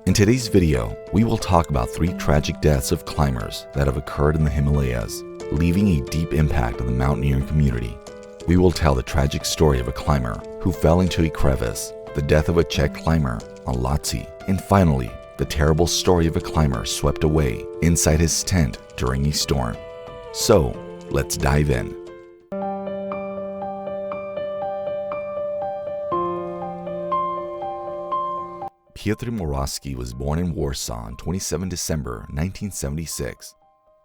In today's video, we will talk about 3 tragic deaths of climbers that have occurred in the Himalayas, leaving a deep impact on the mountaineering community. We will tell the tragic story of a climber who fell into a crevasse, the death of a Czech climber on Lhotse, and finally, the terrible story of a climber swept away inside his tent during a storm. So, let's dive in. Piotr Morawski was born in Warsaw on 27 December 1976.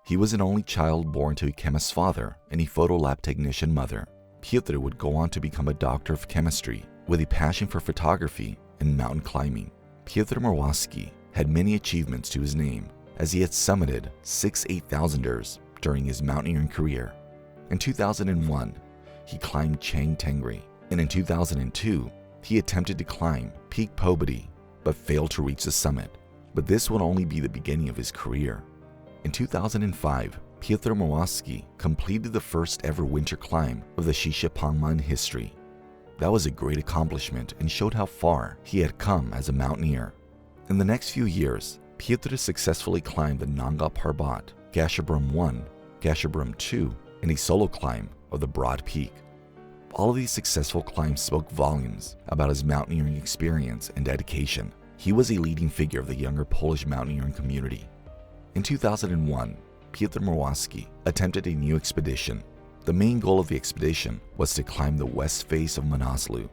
He was an only child born to a chemist's father and a photo lab technician mother. Piotr would go on to become a doctor of chemistry with a passion for photography and mountain climbing. Piotr Morawski had many achievements to his name, as he had summited 6 8,000ers during his mountaineering career. In 2001, he climbed Chang Tengri, and in 2002, he attempted to climb Peak Pobedi, but failed to reach the summit. But this would only be the beginning of his career. In 2005, Piotr Morawski completed the first ever winter climb of the Shishapangma in history. That was a great accomplishment and showed how far he had come as a mountaineer. In the next few years, Piotr successfully climbed the Nanga Parbat, Gasherbrum 1, Gasherbrum 2, and a solo climb of the Broad Peak. All of these successful climbs spoke volumes about his mountaineering experience and dedication. He was a leading figure of the younger Polish mountaineering community. In 2001, Piotr Morawski attempted a new expedition. The main goal of the expedition was to climb the west face of Manaslu.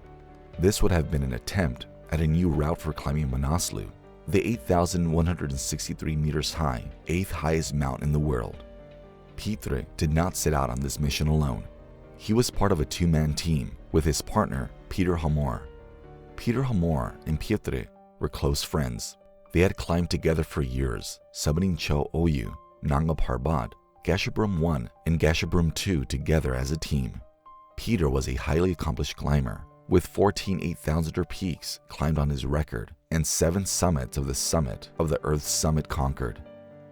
This would have been an attempt at a new route for climbing Manaslu, the 8,163 meters high, 8th highest mountain in the world. Piotr did not set out on this mission alone. He was part of a 2-man team with his partner, Peter Hamor. Peter Hamor and Piotr were close friends. They had climbed together for years, summiting Cho Oyu, Nanga Parbat, Gasherbrum 1, and Gasherbrum 2 together as a team. Peter was a highly accomplished climber, with 14 8,000er peaks climbed on his record and 7 summits of the summit of the Earth's summit conquered.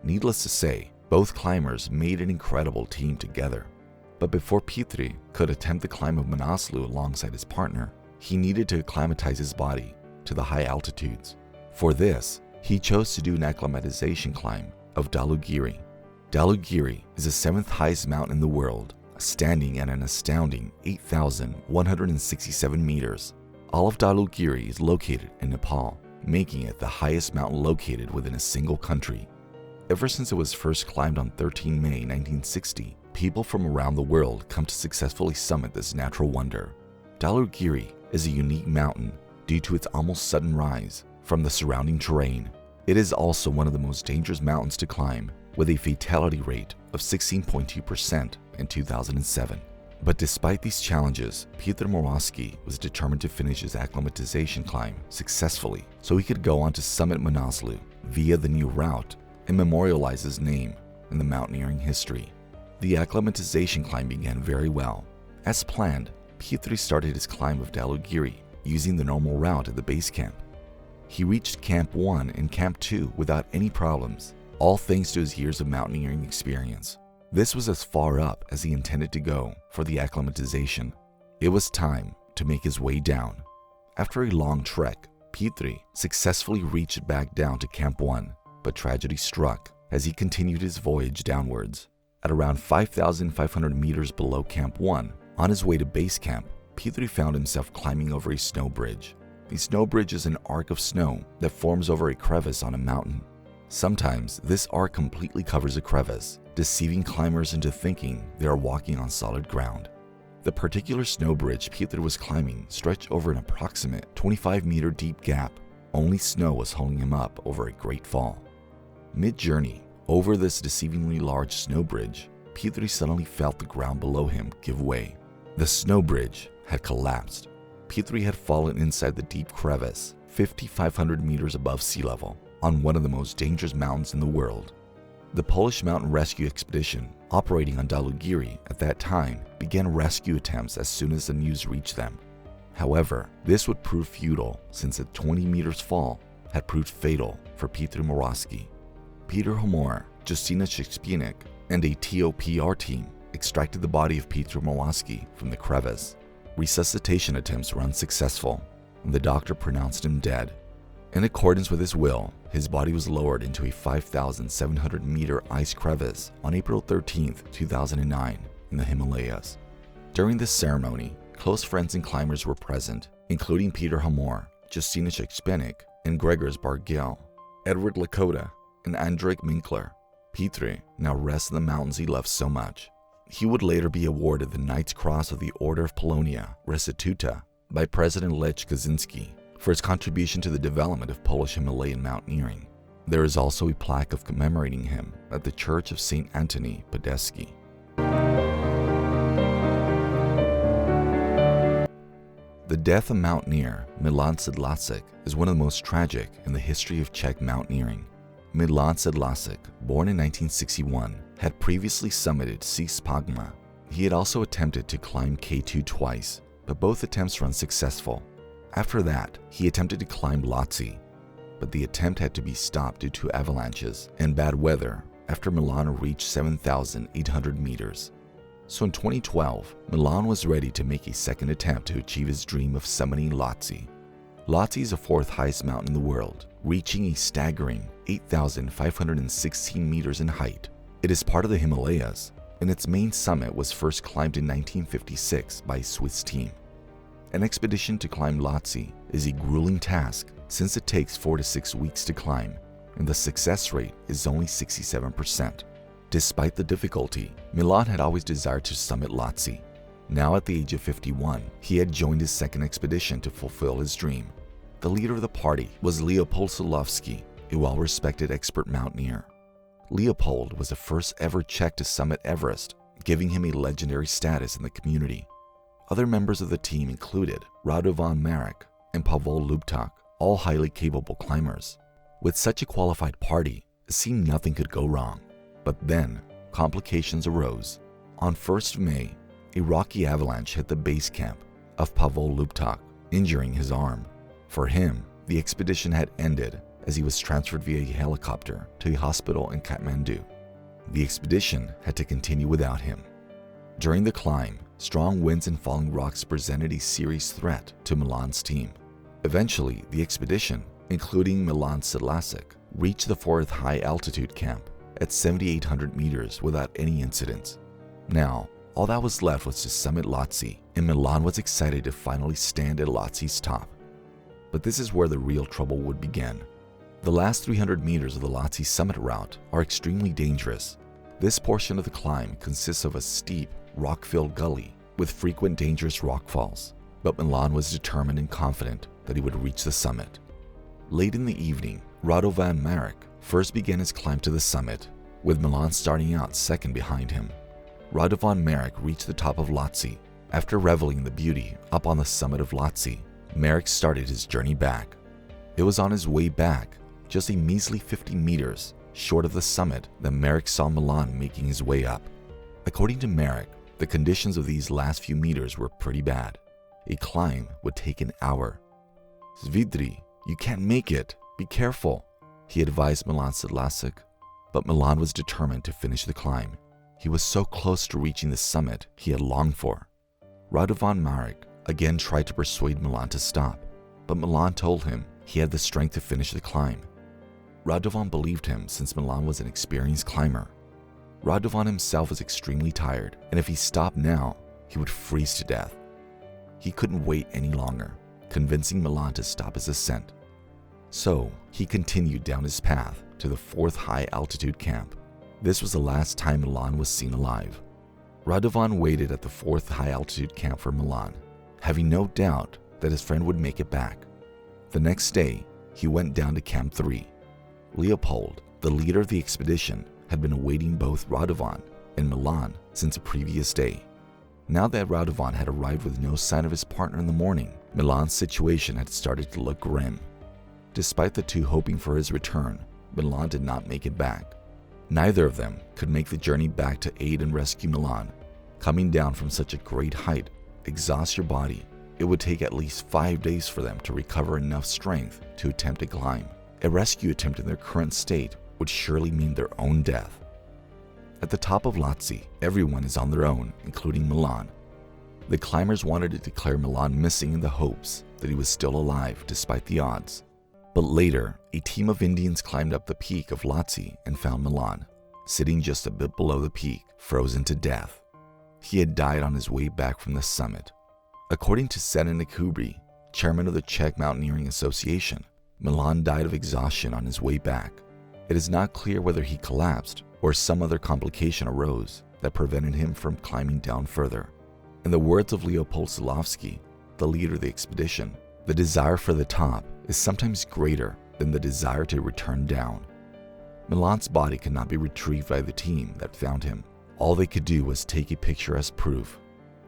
Needless to say, both climbers made an incredible team together. But before Piotr could attempt the climb of Manaslu alongside his partner, he needed to acclimatize his body to the high altitudes. For this, he chose to do an acclimatization climb of Dhaulagiri. Dhaulagiri is the 7th highest mountain in the world, standing at an astounding 8,167 meters. All of Dhaulagiri is located in Nepal, making it the highest mountain located within a single country. Ever since it was first climbed on 13 May 1960, people from around the world come to successfully summit this natural wonder. Dhaulagiri is a unique mountain due to its almost sudden rise from the surrounding terrain. It is also one of the most dangerous mountains to climb, with a fatality rate of 16.2% in 2007. But despite these challenges, Piotr Morawski was determined to finish his acclimatization climb successfully so he could go on to summit Manaslu via the new route and memorialize his name in the mountaineering history. The acclimatization climb began very well. As planned, Piotr started his climb of Dhaulagiri using the normal route at the base camp. He reached Camp 1 and Camp 2 without any problems, all thanks to his years of mountaineering experience. This was as far up as he intended to go for the acclimatization. It was time to make his way down. After a long trek, Piotr successfully reached back down to Camp 1, but tragedy struck as he continued his voyage downwards. At around 5,500 meters below Camp 1, on his way to base camp, Piotr found himself climbing over a snow bridge. A snow bridge is an arc of snow that forms over a crevasse on a mountain. Sometimes this arc completely covers a crevasse, deceiving climbers into thinking they are walking on solid ground. The particular snow bridge Piotr was climbing stretched over an approximate 25-meter deep gap. Only snow was holding him up over a great fall. Mid-journey, over this deceivingly large snow bridge, Piotr suddenly felt the ground below him give way. The snow bridge had collapsed. Piotr had fallen inside the deep crevasse, 5,500 meters above sea level, on one of the most dangerous mountains in the world. The Polish mountain rescue expedition operating on Dhaulagiri at that time began rescue attempts as soon as the news reached them. However, this would prove futile since a 20 meters fall had proved fatal for Piotr Morawski. Peter Hamor, Justina Szekspienik, and a TOPR team extracted the body of Piotr Morawski from the crevasse. Resuscitation attempts were unsuccessful, and the doctor pronounced him dead. In accordance with his will, his body was lowered into a 5,700-meter ice crevasse on April 13, 2009 in the Himalayas. During this ceremony, close friends and climbers were present, including Peter Hamor, Justina Czechpenik, and Gregors Bargiel. Edward Lakota and Andrej Minkler. Petre now rests in the mountains he loved so much. He would later be awarded the Knight's Cross of the Order of Polonia Restituta by President Lech Kaczynski for his contribution to the development of Polish Himalayan mountaineering. There is also a plaque of commemorating him at the Church of St. Antony Padesky. The death of mountaineer Milan Sedlacek is one of the most tragic in the history of Czech mountaineering. Milan Sedlacek, born in 1961, had previously summited Sis Pagma. He had also attempted to climb K2 twice, but both attempts were unsuccessful. After that, he attempted to climb Lhotse, but the attempt had to be stopped due to avalanches and bad weather after Milan reached 7,800 meters. So in 2012, Milan was ready to make a second attempt to achieve his dream of summiting Lhotse. Lhotse is the fourth highest mountain in the world, reaching a staggering 8,516 meters in height. It is part of the Himalayas, and its main summit was first climbed in 1956 by a Swiss team. An expedition to climb Lhotse is a grueling task since it takes 4 to 6 weeks to climb, and the success rate is only 67%. Despite the difficulty, Milan had always desired to summit Lhotse. Now at the age of 51, he had joined his second expedition to fulfill his dream. The leader of the party was Leopold Solovsky, a well-respected expert mountaineer. Leopold was the first ever Czech to summit Everest, giving him a legendary status in the community. Other members of the team included Radovan Marek and Pavel Lubtak, all highly capable climbers. With such a qualified party, it seemed nothing could go wrong. But then, complications arose. On 1st May, a rocky avalanche hit the base camp of Pavel Lubtak, injuring his arm. For him, the expedition had ended as he was transferred via a helicopter to a hospital in Kathmandu. The expedition had to continue without him. During the climb, strong winds and falling rocks presented a serious threat to Milan's team. Eventually, the expedition, including Milan Sedlacek, reached the fourth high-altitude camp at 7,800 meters without any incidents. Now, all that was left was to summit Lhotse, and Milan was excited to finally stand at Lhotse's top. But this is where the real trouble would begin. The last 300 meters of the Lhotse summit route are extremely dangerous. This portion of the climb consists of a steep, rock-filled gully with frequent dangerous rockfalls, but Milan was determined and confident that he would reach the summit. Late in the evening, Radovan Marek first began his climb to the summit, with Milan starting out second behind him. Radovan Marek reached the top of Lhotse. After reveling in the beauty up on the summit of Lhotse, Marek started his journey back. It was on his way back, just a measly 50 meters short of the summit, that Marek saw Milan making his way up. According to Marek, the conditions of these last few meters were pretty bad. A climb would take an hour. "Svidri, you can't make it. Be careful," he advised Milan Sedlacek. But Milan was determined to finish the climb. He was so close to reaching the summit he had longed for. Radovan Marek again tried to persuade Milan to stop, but Milan told him he had the strength to finish the climb. Radovan believed him since Milan was an experienced climber. Radovan himself was extremely tired, and if he stopped now, he would freeze to death. He couldn't wait any longer, convincing Milan to stop his ascent. So he continued down his path to the fourth high-altitude camp. This was the last time Milan was seen alive. Radovan waited at the fourth high-altitude camp for Milan, having no doubt that his friend would make it back. The next day, he went down to Camp 3. Leopold, the leader of the expedition, had been awaiting both Radovan and Milan since the previous day. Now that Radovan had arrived with no sign of his partner in the morning, Milan's situation had started to look grim. Despite the two hoping for his return, Milan did not make it back. Neither of them could make the journey back to aid and rescue Milan. Coming down from such a great height exhausts your body. It would take at least 5 days for them to recover enough strength to attempt to climb. A rescue attempt in their current state would surely mean their own death. At the top of Lhotse, everyone is on their own, including Milan. The climbers wanted to declare Milan missing in the hopes that he was still alive despite the odds. But later, a team of Indians climbed up the peak of Lhotse and found Milan, sitting just a bit below the peak, frozen to death. He had died on his way back from the summit. According to Senan Akubri, chairman of the Czech Mountaineering Association, Milan died of exhaustion on his way back. It is not clear whether he collapsed or some other complication arose that prevented him from climbing down further. In the words of Leopold Silovsky, the leader of the expedition, the desire for the top is sometimes greater than the desire to return down. Milan's body could not be retrieved by the team that found him. All they could do was take a picture as proof.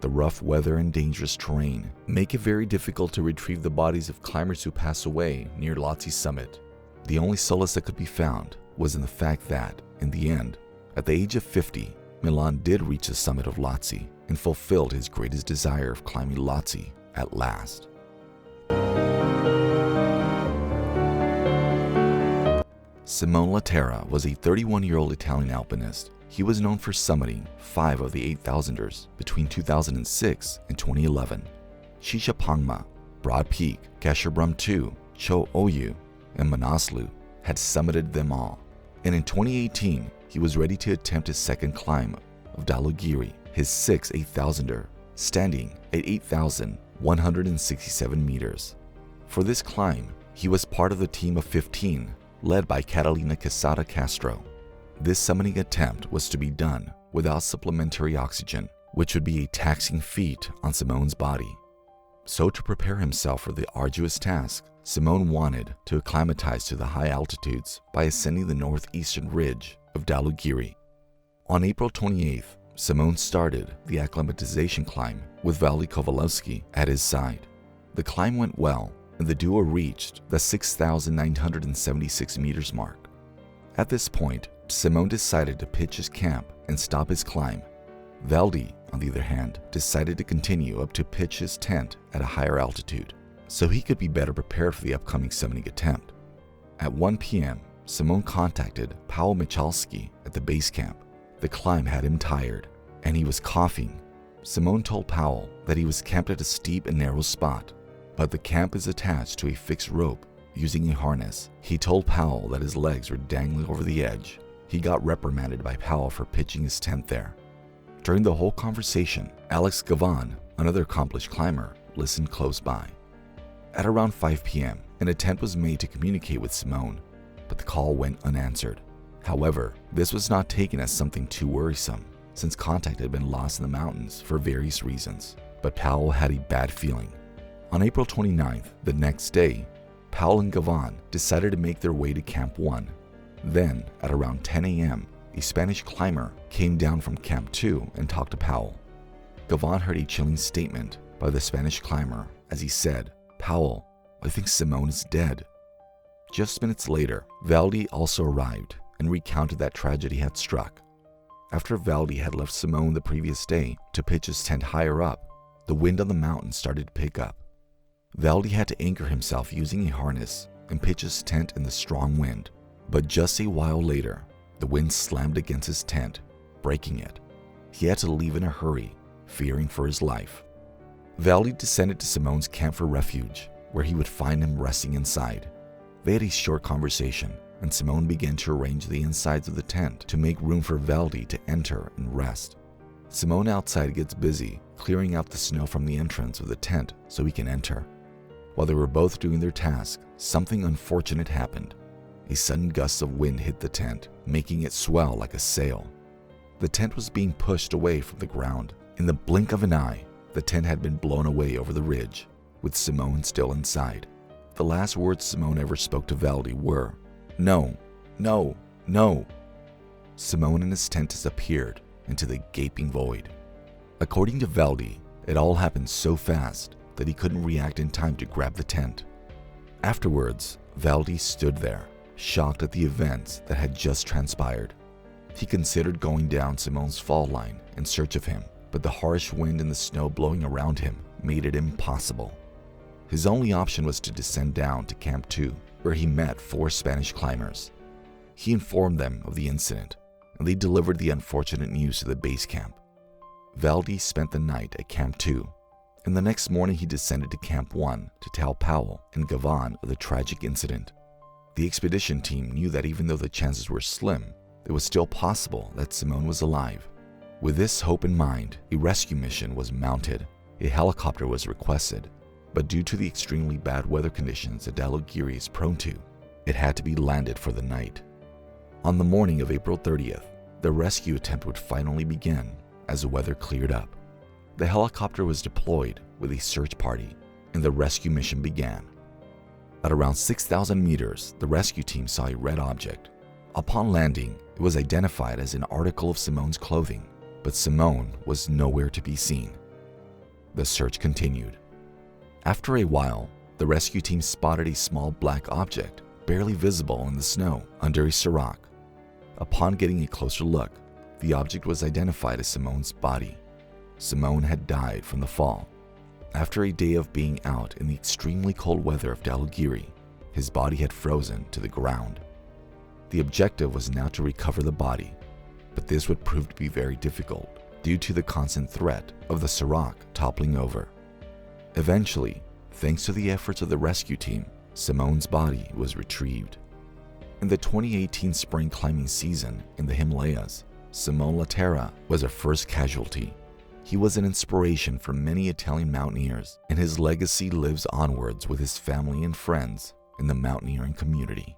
The rough weather and dangerous terrain make it very difficult to retrieve the bodies of climbers who pass away near Lhotse summit. The only solace that could be found was in the fact that, in the end, at the age of 50, Milan did reach the summit of Lhotse and fulfilled his greatest desire of climbing Lhotse at last. Simone Laterra was a 31-year-old Italian alpinist. He was known for summiting 5 of the 8,000ers between 2006 and 2011. Shishapangma, Broad Peak, Kasherbrum 2, Cho Oyu, and Manaslu had summited them all. And in 2018, he was ready to attempt his second climb of Dhaulagiri, his 6th 8,000er, standing at 8,167 meters. For this climb, he was part of the team of 15, led by Catalina Quesada Castro. This summiting attempt was to be done without supplementary oxygen, which would be a taxing feat on Simone's body. So to prepare himself for the arduous task, Simone wanted to acclimatize to the high altitudes by ascending the northeastern ridge of Dhaulagiri. On April 28th, Simone started the acclimatization climb with Valdij Kovalevsky at his side. The climb went well, and the duo reached the 6,976 meters mark. At this point, Simone decided to pitch his camp and stop his climb. Valdij, on the other hand, decided to continue up to pitch his tent at a higher altitude, so he could be better prepared for the upcoming summiting attempt. At 1 p.m., Simone contacted Paweł Michalski at the base camp. The climb had him tired, and he was coughing. Simone told Paweł that he was camped at a steep and narrow spot, but the camp is attached to a fixed rope using a harness. He told Paweł that his legs were dangling over the edge. He got reprimanded by Paweł for pitching his tent there. During the whole conversation, Alex Gavan, another accomplished climber, listened close by. At around 5 p.m., an attempt was made to communicate with Simone, but the call went unanswered. However, this was not taken as something too worrisome, since contact had been lost in the mountains for various reasons. But Paweł had a bad feeling. On April 29th, the next day, Paweł and Gavan decided to make their way to Camp 1. Then, at around 10 a.m., a Spanish climber came down from Camp 2 and talked to Paweł. Gavan heard a chilling statement by the Spanish climber as he said, "Paweł, I think Simone is dead." Just minutes later, Valdij also arrived and recounted that tragedy had struck. After Valdij had left Simone the previous day to pitch his tent higher up, the wind on the mountain started to pick up. Valdij had to anchor himself using a harness and pitch his tent in the strong wind. But just a while later, the wind slammed against his tent, breaking it. He had to leave in a hurry, fearing for his life. Valdij descended to Simone's camp for refuge, where he would find him resting inside. They had a short conversation, and Simone began to arrange the insides of the tent to make room for Valdij to enter and rest. Simone outside gets busy clearing out the snow from the entrance of the tent so he can enter. While they were both doing their task, something unfortunate happened. A sudden gust of wind hit the tent, making it swell like a sail. The tent was being pushed away from the ground. In the blink of an eye, the tent had been blown away over the ridge, with Simone still inside. The last words Simone ever spoke to Valdij were, "No, no, no." Simone and his tent disappeared into the gaping void. According to Valdij, it all happened so fast that he couldn't react in time to grab the tent. Afterwards, Valdij stood there, shocked at the events that had just transpired. He considered going down Simone's fall line in search of him, but the harsh wind and the snow blowing around him made it impossible. His only option was to descend down to Camp 2, where he met 4 Spanish climbers. He informed them of the incident, and they delivered the unfortunate news to the base camp. Valdij spent the night at Camp 2, and the next morning he descended to Camp 1 to tell Paweł and Gavan of the tragic incident. The expedition team knew that even though the chances were slim, it was still possible that Simone was alive. With this hope in mind, a rescue mission was mounted. A helicopter was requested, but due to the extremely bad weather conditions that Dhaulagiri is prone to, it had to be landed for the night. On the morning of April 30th, the rescue attempt would finally begin as the weather cleared up. The helicopter was deployed with a search party, and the rescue mission began. At around 6,000 meters, the rescue team saw a red object. Upon landing, it was identified as an article of Simone's clothing, but Simone was nowhere to be seen. The search continued. After a while, the rescue team spotted a small black object barely visible in the snow under a serac. Upon getting a closer look, the object was identified as Simone's body. Simone had died from the fall. After a day of being out in the extremely cold weather of Dhaulagiri, his body had frozen to the ground. The objective was now to recover the body, but this would prove to be very difficult due to the constant threat of the serac toppling over. Eventually, thanks to the efforts of the rescue team, Simone's body was retrieved. In the 2018 spring climbing season in the Himalayas, Simone Lhotse was our first casualty. He was an inspiration for many Italian mountaineers, and his legacy lives onwards with his family and friends in the mountaineering community.